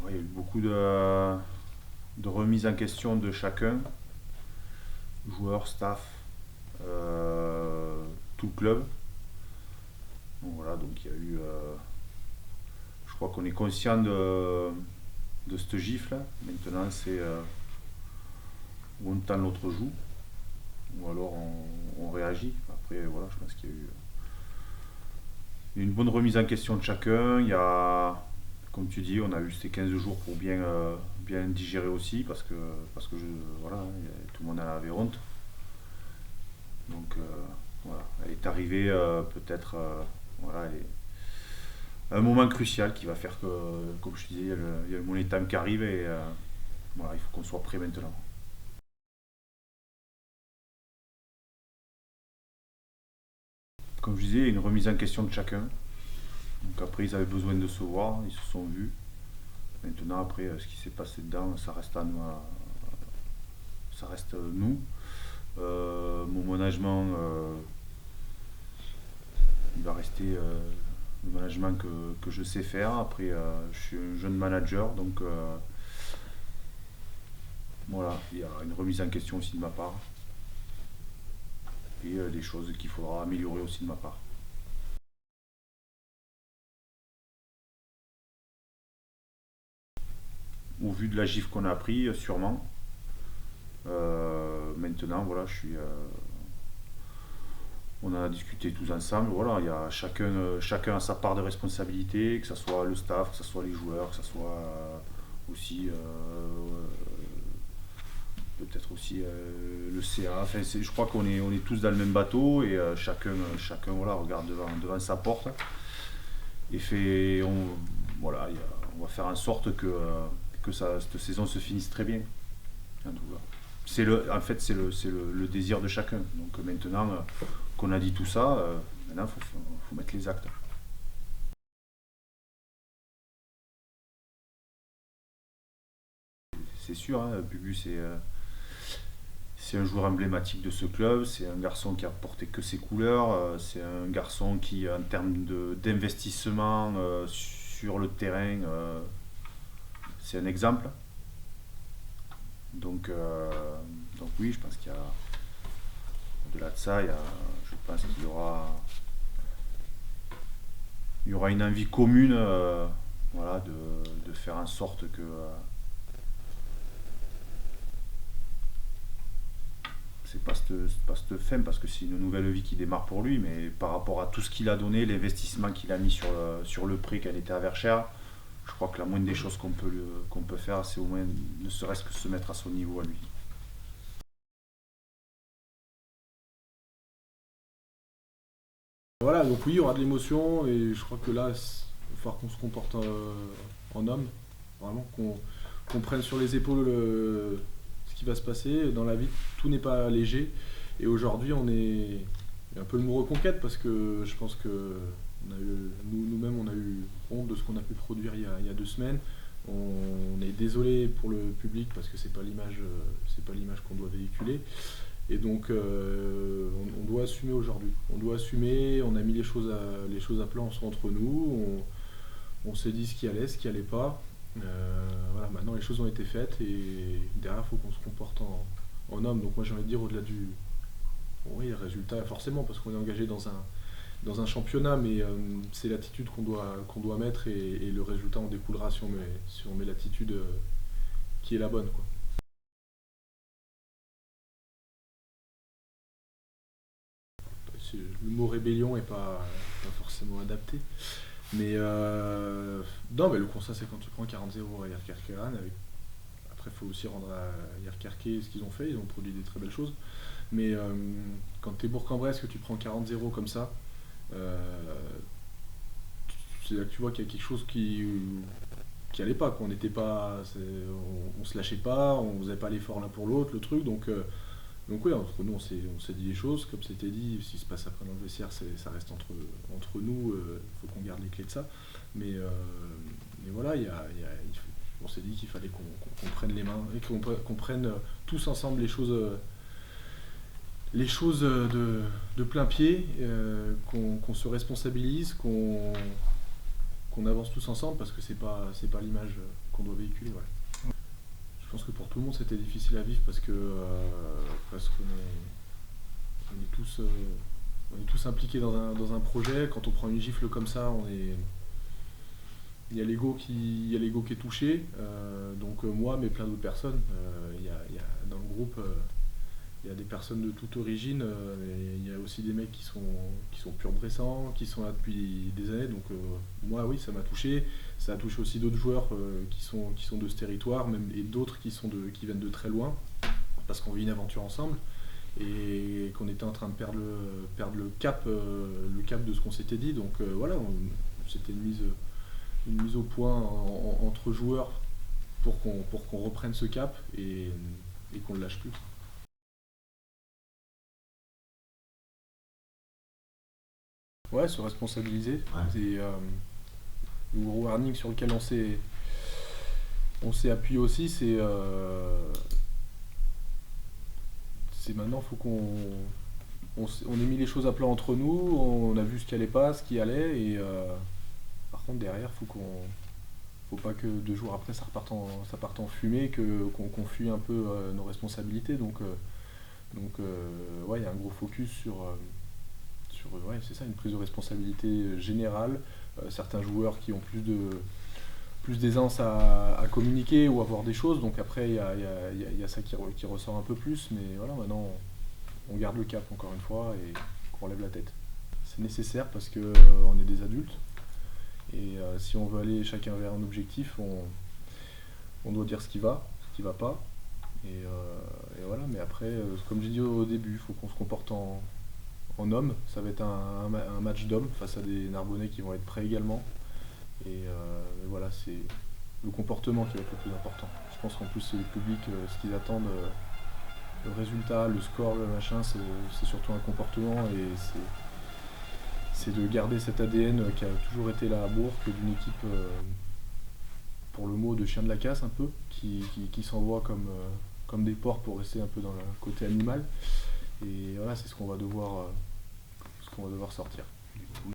Ouais, il y a eu beaucoup de remises en question de chacun, joueurs, staff, tout le club. Donc voilà, donc il y a eu. Je crois qu'on est conscient de cette gifle. Maintenant, c'est où on tend l'autre joue, ou alors on réagit. Après, voilà, je pense qu'il y a eu une bonne remise en question de chacun. Il y a, comme tu dis, on a eu ces 15 jours pour bien digérer aussi, parce que voilà, tout le monde en avait honte. Donc voilà, elle est arrivée peut-être voilà, à un moment crucial qui va faire que, comme je te disais, il y a le Money Time qui arrive et voilà, il faut qu'on soit prêt maintenant. Comme je disais, il y a une remise en question de chacun. Donc après, ils avaient besoin de se voir, ils se sont vus. Maintenant, après, ce qui s'est passé dedans, ça reste à nous, ça reste nous. Mon management, il va rester le management que je sais faire. Après, je suis un jeune manager, donc voilà, il y a une remise en question aussi de ma part et des choses qu'il faudra améliorer aussi de ma part. Au vu de la gifle qu'on a pris, sûrement. Maintenant, voilà, on a discuté tous ensemble. Voilà, il y a chacun a sa part de responsabilité, que ce soit le staff, que ce soit les joueurs, que ce soit aussi peut-être aussi le CA. Enfin, je crois qu'on est tous dans le même bateau et chacun voilà, regarde devant sa porte et voilà, on va faire en sorte que cette saison se finisse très bien. En tout cas. En fait, c'est le désir de chacun. Donc maintenant qu'on a dit tout ça, maintenant il faut mettre les actes. C'est sûr, hein, Bubu, c'est un joueur emblématique de ce club. C'est un garçon qui a porté que ses couleurs. C'est un garçon qui, en termes d'investissement sur le terrain, c'est un exemple. Donc, euh, donc oui, je pense qu'il y a, au-delà de ça, je pense qu'il y aura une envie commune voilà, de faire en sorte que c'est pas cette fin parce que c'est une nouvelle vie qui démarre pour lui, mais par rapport à tout ce qu'il a donné, l'investissement qu'il a mis sur le prêt qu'elle était à Verchères, je crois que la moindre des choses qu'on peut faire, c'est au moins ne serait-ce que se mettre à son niveau à lui. Voilà, donc oui, il y aura de l'émotion et je crois que là, il va falloir qu'on se comporte en homme, vraiment, qu'on prenne sur les épaules ce qui va se passer. Dans la vie, tout n'est pas léger et aujourd'hui, on est un peu le mot reconquête parce que je pense que nous-mêmes, on a eu honte de ce qu'on a pu produire il y a 2 semaines. On est désolé pour le public parce que c'est pas l'image qu'on doit véhiculer. Et donc, on doit assumer aujourd'hui. On doit assumer, on a mis les choses à plat entre nous, on s'est dit ce qui allait, ce qui allait pas. Voilà, maintenant les choses ont été faites et derrière, il faut qu'on se comporte en homme. Donc moi, j'ai envie de dire au-delà du oui, résultat, forcément, parce qu'on est engagé dans un championnat, mais c'est l'attitude qu'on doit mettre et le résultat en découlera si on met l'attitude qui est la bonne, quoi. Le mot rébellion est pas forcément adapté. Mais non, mais le constat, c'est quand tu prends 40-0 à Yerkerkeran, après, il faut aussi rendre à Yerkerke ce qu'ils ont fait. Ils ont produit des très belles choses. Mais quand tu es Bourg-en-Bresse, que tu prends 40-0 comme ça, euh, c'est là que tu vois qu'il y a quelque chose qui allait pas. Quoi. On n'était pas, on se lâchait pas, on faisait pas l'effort l'un pour l'autre, le truc. Donc oui, entre nous, on s'est dit les choses. Comme c'était dit, ce qui se passe après dans le vestiaire, ça reste entre nous. Il faut qu'on garde les clés de ça. Mais voilà, on s'est dit qu'il fallait qu'on prenne les mains et qu'on prenne tous ensemble les choses de plein pied, qu'on se responsabilise, qu'on qu'on avance tous ensemble parce que c'est pas l'image qu'on doit véhiculer. Ouais. Je pense que pour tout le monde c'était difficile à vivre parce qu'on on est tous impliqués dans un projet. Quand on prend une gifle comme ça, il y a l'ego qui est touché. Donc moi, mais plein d'autres personnes. Dans le groupe, il y a des personnes de toute origine. Et il y a aussi des mecs qui sont pur bressants, qui sont là depuis des années. Donc moi, oui, ça m'a touché. Ça a touché aussi d'autres joueurs qui sont de ce territoire, même, et d'autres qui viennent de très loin, parce qu'on vit une aventure ensemble. Et qu'on était en train de perdre le cap de ce qu'on s'était dit. Donc voilà, c'était une mise au point entre joueurs pour qu'on reprenne ce cap et qu'on ne le lâche plus. Ouais, se responsabiliser. Ouais. C'est le gros warning sur lequel on s'est appuyé aussi, c'est maintenant, faut on ait mis les choses à plat entre nous, on a vu ce qui allait pas, ce qui allait, et par contre derrière, faut pas que 2 jours après ça parte en fumée, qu'on fuit un peu nos responsabilités. Donc ouais, il y a un gros focus sur ouais, c'est ça, une prise de responsabilité générale. Certains joueurs qui ont plus d'aisance à communiquer ou à voir des choses, donc après il y a ça qui ressort un peu plus, mais voilà, maintenant on garde le cap encore une fois et qu'on lève la tête. C'est nécessaire parce que on est des adultes et si on veut aller chacun vers un objectif, on doit dire ce qui va pas, et voilà. Mais après, comme j'ai dit au début, il faut qu'on se comporte en homme. Ça va être un match d'hommes face à des Narbonnais qui vont être prêts également. Et voilà, c'est le comportement qui va être le plus important. Je pense qu'en plus, c'est le public, ce qu'ils attendent, le résultat, le score, le machin, c'est surtout un comportement, et c'est de garder cet ADN qui a toujours été là à Bourg, d'une équipe, pour le mot, de chien de la casse un peu, qui s'envoie comme des porcs pour rester un peu dans le côté animal. Et voilà, c'est ce qu'on va devoir sortir. Du coup,